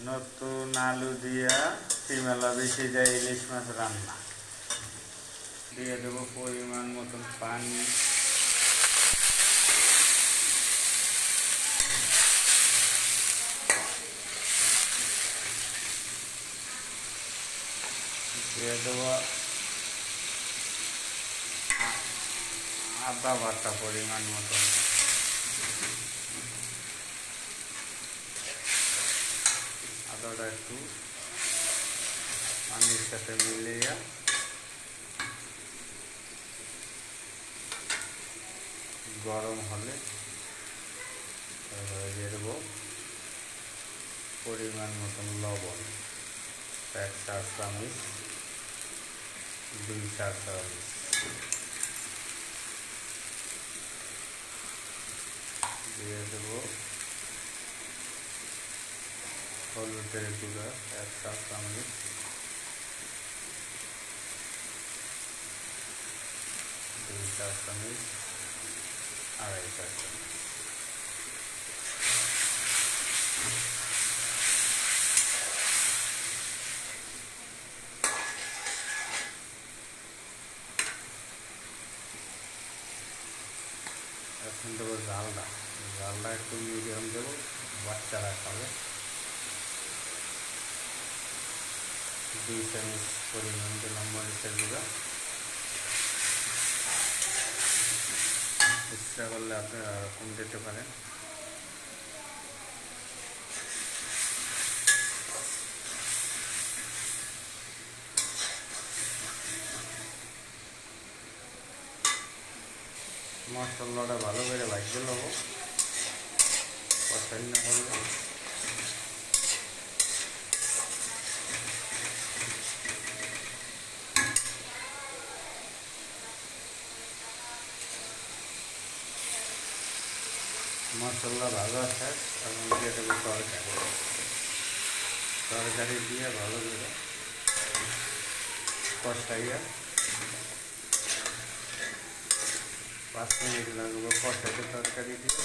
নতুন আলু দিয়া শিমলা বেশি যায় ইলিশ মাছ রান্না। দিয়ে দেবো পরিমাণ মতন পানি। দিয়ে দেবো আদা বাটা পরিমাণ মতন। আদাটা একটু পানির সাথে মিলিয়ে গরম হলে দিয়ে দেবো পরিমাণ মতন লবণ, 1 চা-চামচ, 2 চা-চামচ। দিয়ে দেবো হলুদের গুঁড়া 1 চা-চামচ, 2 চা-চামচ, 2.5 চা-চামচ। এখন দেবো ঝালটা একটু মিডিয়াম দেবো, বাচ্চারা খাবে। 2 চামচ পরিমাণ দিলাম মরিচের গুঁড়া। ইচ্ছা করলে আপনারা এরকম দিতে পারেন। মশলাটা ভালো করে ভাজতে নেবো, পছন্দ করলে। মশলা ভালো আছে, এখন দিয়ে দেবো তরকারি দিয়ে ভালো করে কষাইয়া 5 মিনিট লাগবে কষাইতে তরকারি দিয়ে।